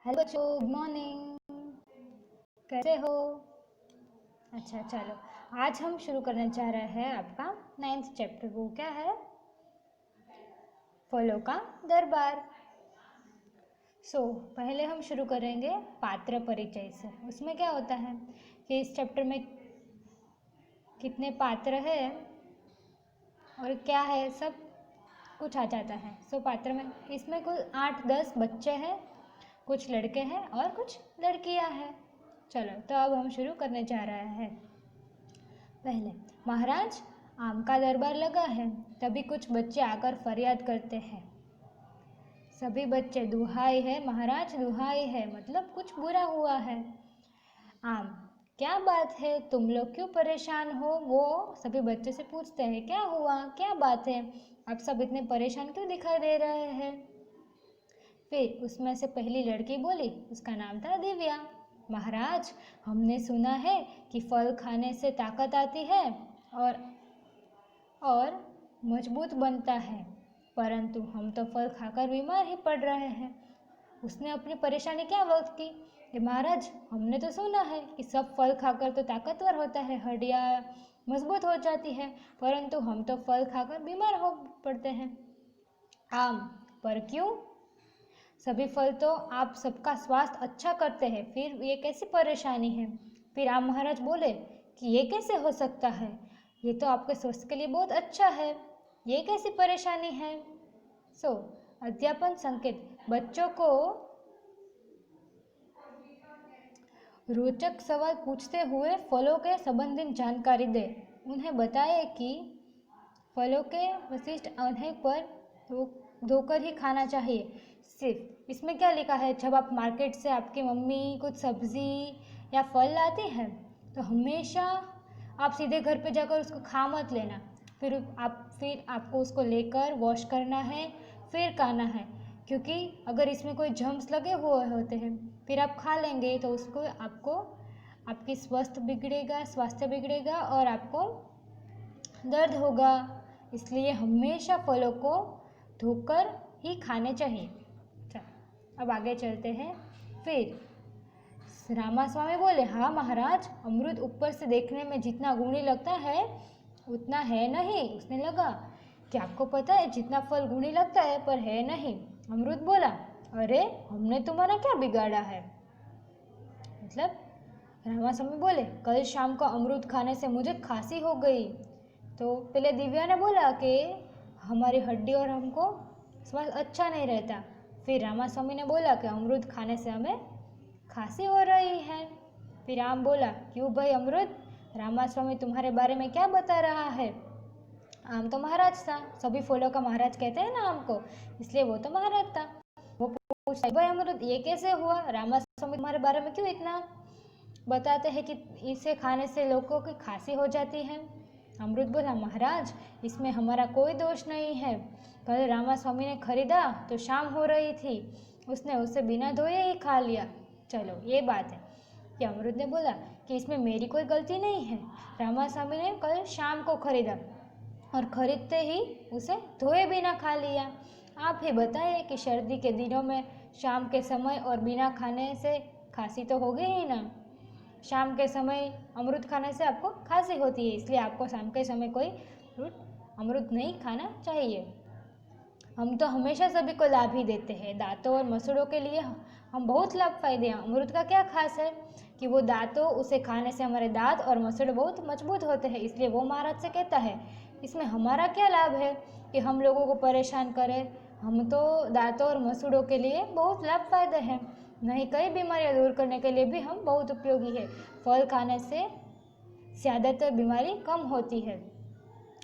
Hello बच्चों, good morning. कैसे हो? अच्छा, चलो आज हम शुरू करने जा रहे हैं आपका 9th चैप्टर। वो क्या है? फलों का दरबार। पहले हम शुरू करेंगे पात्र परिचय से। उसमें क्या होता है कि इस चैप्टर में कितने पात्र हैं और क्या है सब कुछ आ जाता है। पात्र में इसमें कुल 8-10 बच्चे हैं, कुछ लड़के हैं और कुछ लड़कियां हैं। चलो तो अब हम शुरू करने जा रहे हैं। पहले, महाराज आम का दरबार लगा है, तभी कुछ बच्चे आकर फरियाद करते हैं। सभी बच्चे दुहाई है महाराज, दुहाई है, मतलब कुछ बुरा हुआ है। आम, क्या बात है, तुम लोग क्यों परेशान हो? वो सभी बच्चे से पूछते हैं, क्या हुआ, क्या बात है, आप सब इतने परेशान क्यों दिखाई दे रहे हैं? फिर उसमें से पहली लड़की बोली, उसका नाम था दिव्या। महाराज, हमने सुना है कि फल खाने से ताकत आती है और मजबूत बनता है, परंतु हम तो फल खाकर बीमार ही पड़ रहे हैं। उसने अपनी परेशानी क्या व्यक्त की कि महाराज, हमने तो सुना है कि सब फल खाकर तो ताकतवर होता है, हड्डियाँ मजबूत हो जाती है, परंतु हम तो फल खाकर बीमार हो पड़ते हैं। आम, पर क्यों? सभी फल तो आप सबका स्वास्थ्य अच्छा करते हैं, फिर ये कैसी परेशानी है? फिर आम महाराज बोले कि ये कैसे हो सकता है, ये तो आपके स्वास्थ्य के लिए बहुत अच्छा है, ये कैसी परेशानी है? अध्यापन संकेत, बच्चों को रोचक सवाल पूछते हुए फलों के संबंधित जानकारी दे। उन्हें बताए कि फलों के विशिष्ट अवधि पर धोकर ही खाना चाहिए। सिर्फ इसमें क्या लिखा है, जब आप मार्केट से आपकी मम्मी कुछ सब्जी या फल लाती हैं तो हमेशा आप सीधे घर पे जाकर उसको खा मत लेना। फिर आपको उसको लेकर वॉश करना है, फिर खाना है, क्योंकि अगर इसमें कोई जर्म्स लगे हुए होते हैं फिर आप खा लेंगे तो आपकी स्वास्थ्य बिगड़ेगा और आपको दर्द होगा। इसलिए हमेशा फलों को धोकर ही खाने चाहिए। अब आगे चलते हैं। फिर रामास्वामी बोले, हाँ महाराज, अमरूद ऊपर से देखने में जितना गुणी लगता है उतना है नहीं। उसने लगा कि आपको पता है जितना फल गुणी लगता है पर है नहीं। अमरूद बोला, अरे हमने तुम्हारा क्या बिगाड़ा है? मतलब रामास्वामी बोले, कल शाम को अमरूद खाने से मुझे खांसी हो गई। तो पहले दिव्या ने बोला कि हमारी हड्डी और हमको स्वास्थ्य अच्छा नहीं रहता। फिर रामास्वामी ने बोला कि अमरूद खाने से हमें खांसी हो रही है। फिर आम बोला, क्यों भाई अमरूद, रामास्वामी तुम्हारे बारे में क्या बता रहा है? आम तो महाराज था, सभी फलों का महाराज कहते हैं ना आम को, इसलिए वो तो महाराज था। वो पूछता, भाई अमरूद ये कैसे हुआ? रामास्वामी तुम्हारे बारे में क्यों इतना बताते हैं कि इसे खाने से लोगों की खांसी हो जाती है? अमरूद बोला, महाराज इसमें हमारा कोई दोष नहीं है। कल रामास्वामी ने खरीदा तो शाम हो रही थी, उसने उसे बिना धोए ही खा लिया। चलो ये बात है कि अमरूद ने बोला कि इसमें मेरी कोई गलती नहीं है। रामास्वामी ने कल शाम को खरीदा और खरीदते ही उसे धोए बिना खा लिया। आप ही बताइए कि सर्दी के दिनों में शाम के समय और बिना खाने से खांसी तो होगी ही ना। शाम के समय अमरूद खाने से आपको खांसी होती है, इसलिए आपको शाम के समय कोई अमरूद नहीं खाना चाहिए। हम तो हमेशा सभी को लाभ ही देते हैं, दांतों और मसूड़ों के लिए हम बहुत लाभ फायदे हैं। अमरूद का क्या खास है कि वो उसे खाने से हमारे दांत और मसूड़े बहुत मजबूत होते हैं, इसलिए वो महाराज से कहता है, इसमें हमारा क्या लाभ है कि हम लोगों को परेशान करें? हम तो दांतों और मसूड़ों के लिए बहुत लाभ फायदे हैं, नहीं कई बीमारियां दूर करने के लिए भी हम बहुत उपयोगी है। फल खाने से ज़्यादातर बीमारी कम होती है,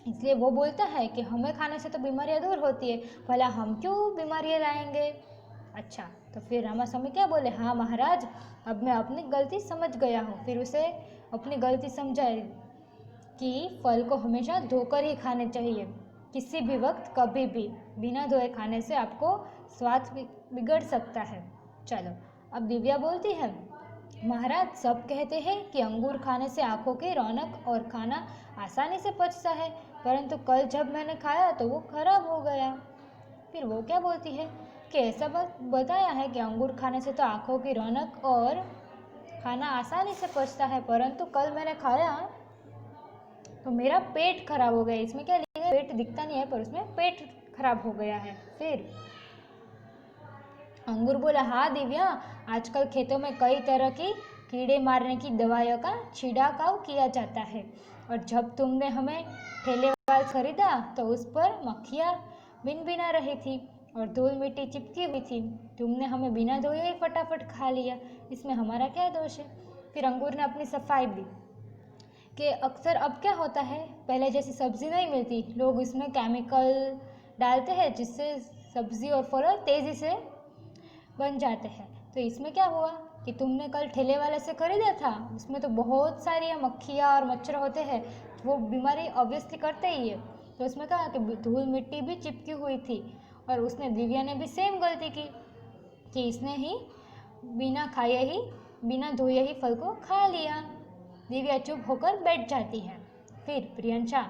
इसलिए वो बोलता है कि हमें खाने से तो बीमारियां दूर होती है, भला हम क्यों बीमारियां लाएंगे? अच्छा, तो फिर रामास्वामी क्या बोले, हाँ महाराज, अब मैं अपनी गलती समझ गया हूँ। फिर उसे अपनी गलती समझाई कि फल को हमेशा धोकर ही खाने चाहिए, किसी भी वक्त कभी भी बिना धोए खाने से आपको स्वास्थ्य बिगड़ सकता है। चलो अब दिव्या बोलती है, महाराज सब कहते हैं कि अंगूर खाने से आँखों की रौनक और खाना आसानी से पचता है, परंतु कल जब मैंने खाया तो वो खराब हो गया। फिर वो क्या बोलती है, कि ऐसा बताया है कि अंगूर खाने से तो आँखों की रौनक और खाना आसानी से पचता है, परंतु कल मैंने खाया तो मेरा पेट खराब हो गया। इसमें क्या लिखा है, पेट दिखता नहीं है पर उसमें पेट खराब हो गया है। फिर अंगूर बोला, हाँ दिव्या, आजकल खेतों में कई तरह की कीड़े मारने की दवाइयों का छिड़काव किया जाता है, और जब तुमने हमें ठेले वाला खरीदा तो उस पर मक्खियाँ बिन बिना रही थी और धूल मिट्टी चिपकी हुई थी। तुमने हमें बिना धोए ही फटाफट खा लिया, इसमें हमारा क्या दोष है। फिर अंगूर ने अपनी सफाई दी कि अक्सर अब क्या होता है, पहले जैसी सब्ज़ी नहीं मिलती, लोग इसमें केमिकल डालते हैं जिससे सब्ज़ी और फल तेज़ी से बन जाते हैं। तो इसमें क्या हुआ कि तुमने कल ठेले वाले से खरीदा था, उसमें तो बहुत सारी मक्खियाँ और मच्छर होते हैं, वो बीमारी ऑब्वियसली करते ही है। तो उसमें कहा कि धूल मिट्टी भी चिपकी हुई थी, और उसने दिव्या ने भी सेम गलती की कि इसने ही बिना खाए ही बिना धोए ही फल को खा लिया। दिव्या चुप होकर बैठ जाती है। फिर प्रियंशा,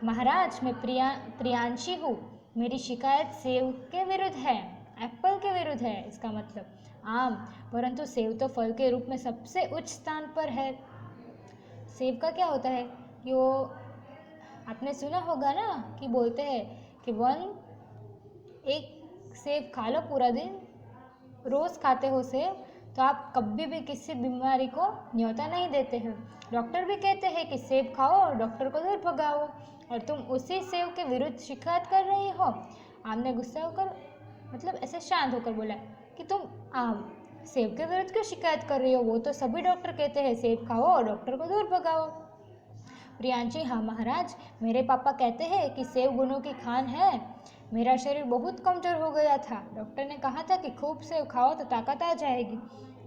महाराज मैं प्रियांशी हूँ, मेरी शिकायत सेब के विरुद्ध है, एप्पल के विरुद्ध है। इसका मतलब आम, परंतु सेब तो फल के रूप में सबसे उच्च स्थान पर है। सेब का क्या होता है कि वो, आपने सुना होगा ना कि बोलते हैं कि एक सेब खा लो पूरा दिन, रोज़ खाते हो सेब तो आप कभी भी किसी बीमारी को न्योता नहीं देते हैं। डॉक्टर भी कहते हैं कि सेब खाओ और डॉक्टर को दूर भगाओ, और तुम उसी सेब के विरुद्ध शिकायत कर रही हो। आम ने गुस्सा होकर, मतलब ऐसे शांत होकर बोला कि तुम आम सेब के विरुद्ध क्यों शिकायत कर रही हो, वो तो सभी डॉक्टर कहते हैं सेब खाओ और डॉक्टर को दूर भगाओ। प्रियांशी, हाँ महाराज, मेरे पापा कहते हैं कि सेब गुणों की खान है। मेरा शरीर बहुत कमज़ोर हो गया था, डॉक्टर ने कहा था कि खूब सेब खाओ तो ताकत आ जाएगी।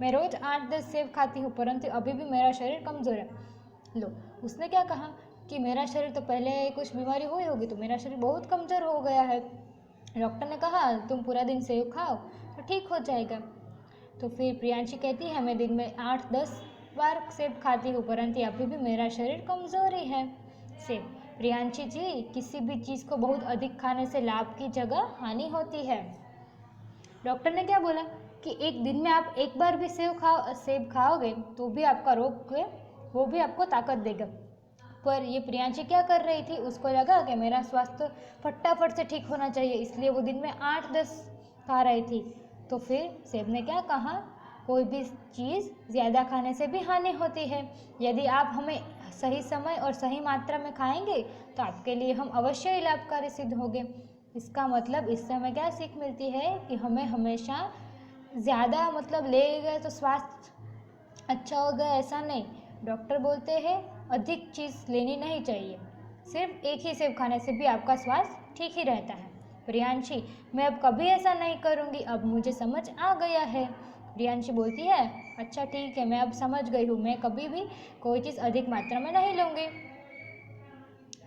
मैं रोज़ 8-10 सेब खाती हूँ, परंतु अभी भी मेरा शरीर कमज़ोर है। लो, उसने क्या कहा कि मेरा शरीर तो पहले कुछ बीमारी हुई होगी तो मेरा शरीर बहुत कमज़ोर हो गया है। डॉक्टर ने कहा तुम पूरा दिन सेब खाओ तो ठीक हो जाएगा। तो फिर प्रियांशी कहती है, मैं दिन में 8-10 बार सेब खाती हूँ, परंतु अभी भी मेरा शरीर कमज़ोर ही है। सेब, प्रियांशी जी, किसी भी चीज़ को बहुत अधिक खाने से लाभ की जगह हानि होती है। डॉक्टर ने क्या बोला कि एक दिन में आप एक बार भी सेब खाओगे तो भी आपका रोग है, वो भी आपको ताकत देगा। पर ये प्रियांशी क्या कर रही थी, उसको लगा कि मेरा स्वास्थ्य फटाफट से ठीक होना चाहिए, इसलिए वो दिन में 8-10 खा रही थी। तो फिर सेब ने क्या कहा, कोई भी चीज़ ज़्यादा खाने से भी हानि होती है। यदि आप हमें सही समय और सही मात्रा में खाएंगे तो आपके लिए हम अवश्य ही लाभकारी सिद्ध होंगे। इसका मतलब इससे हमें क्या सीख मिलती है कि हमें हमेशा ज़्यादा मतलब ले गए तो स्वास्थ्य अच्छा होगा, ऐसा नहीं। डॉक्टर बोलते हैं अधिक चीज़ लेनी नहीं चाहिए, सिर्फ एक ही सेब खाने से भी आपका स्वास्थ्य ठीक ही रहता है। प्रियांशी, मैं अब कभी ऐसा नहीं करूँगी, अब मुझे समझ आ गया है। प्रियांशी बोलती है, अच्छा ठीक है, मैं अब समझ गई हूँ, मैं कभी भी कोई चीज़ अधिक मात्रा में नहीं लूँगी।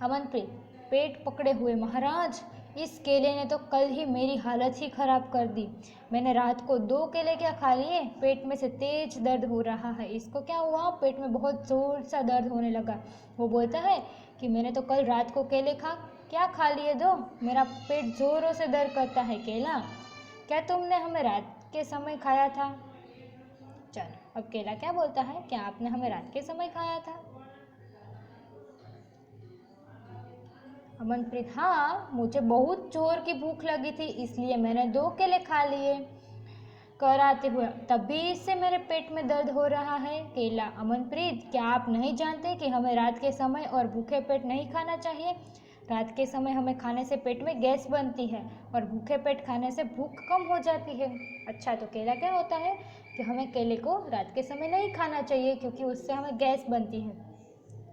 अमनप्रीत, पेट पकड़े हुए, महाराज इस केले ने तो कल ही मेरी हालत ही खराब कर दी। मैंने रात को 2 केले क्या खा लिए, पेट में से तेज दर्द हो रहा है। इसको क्या हुआ, पेट में बहुत ज़ोर सा दर्द होने लगा। वो बोलता है कि मैंने तो कल रात को केले क्या खा लिए 2, मेरा पेट ज़ोरों से दर्द करता है। केला, क्या तुमने हमें रात के समय खाया था। चलो अब केला क्या बोलता है, क्या आपने हमें रात के समय खाया था। अमनप्रीत, हाँ मुझे बहुत जोर की भूख लगी थी, इसलिए मैंने 2 केले खा लिए कराते हुए, तभी से मेरे पेट में दर्द हो रहा है। केला, अमनप्रीत क्या आप नहीं जानते कि हमें रात के समय और भूखे पेट नहीं खाना चाहिए। रात के समय हमें खाने से पेट में गैस बनती है और भूखे पेट खाने से भूख कम हो जाती है। अच्छा, तो केला क्या होता है कि हमें केले को रात के समय नहीं खाना चाहिए क्योंकि उससे हमें गैस बनती है,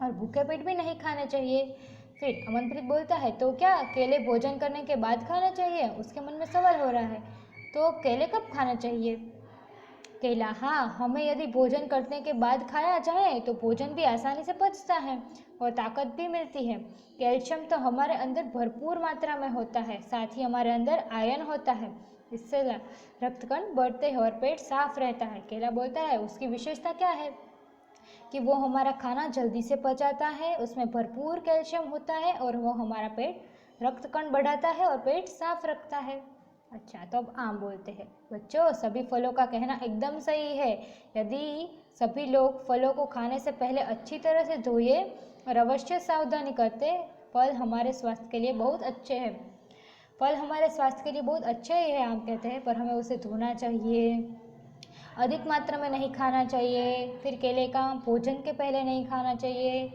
और भूखे पेट भी नहीं खाना चाहिए। फिर अमनप्रीत बोलता है, तो क्या केले भोजन करने के बाद खाना चाहिए। उसके मन में सवाल हो रहा है, तो केले कब खाना चाहिए। केला, हाँ हमें यदि भोजन करने के बाद खाया जाए तो भोजन भी आसानी से पचता है और ताकत भी मिलती है। कैल्शियम तो हमारे अंदर भरपूर मात्रा में होता है, साथ ही हमारे अंदर आयरन होता है, इससे रक्तकण बढ़ते हैं और पेट साफ रहता है। केला बोलता है, उसकी विशेषता क्या है कि वो हमारा खाना जल्दी से पचाता है, उसमें भरपूर कैल्शियम होता है और वो हमारा पेट रक्तकण बढ़ाता है और पेट साफ रखता है। अच्छा, तो अब आम बोलते हैं। बच्चों, सभी फलों का कहना एकदम सही है। यदि सभी लोग फलों को खाने से पहले अच्छी तरह से धोए और अवश्य सावधानी करते, फल हमारे स्वास्थ्य के लिए बहुत अच्छे हैं। फल हमारे स्वास्थ्य के लिए बहुत अच्छे ही है, आम कहते हैं, पर हमें उसे धोना चाहिए, अधिक मात्रा में नहीं खाना चाहिए, फिर केले का भोजन के पहले नहीं खाना चाहिए,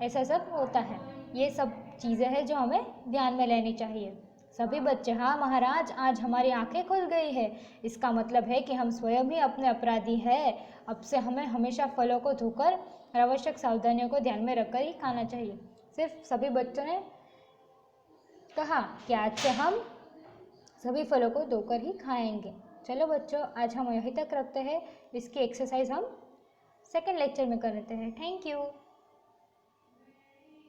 ऐसा सब होता है। ये सब चीज़ें हैं जो हमें ध्यान में लेनी चाहिए। सभी बच्चे, हाँ महाराज, आज हमारी आंखें खुल गई है। इसका मतलब है कि हम स्वयं ही अपने अपराधी हैं। अब से हमें हमेशा फलों को धोकर और आवश्यक सावधानियों को ध्यान में रखकर ही खाना चाहिए। सिर्फ सभी बच्चों ने कहा कि आज से हम सभी फलों को धोकर ही खाएंगे। चलो बच्चों, आज हम यहीं तक रखते हैं। इसकी एक्सरसाइज हम सेकंड लेक्चर में करते हैं। Thank you.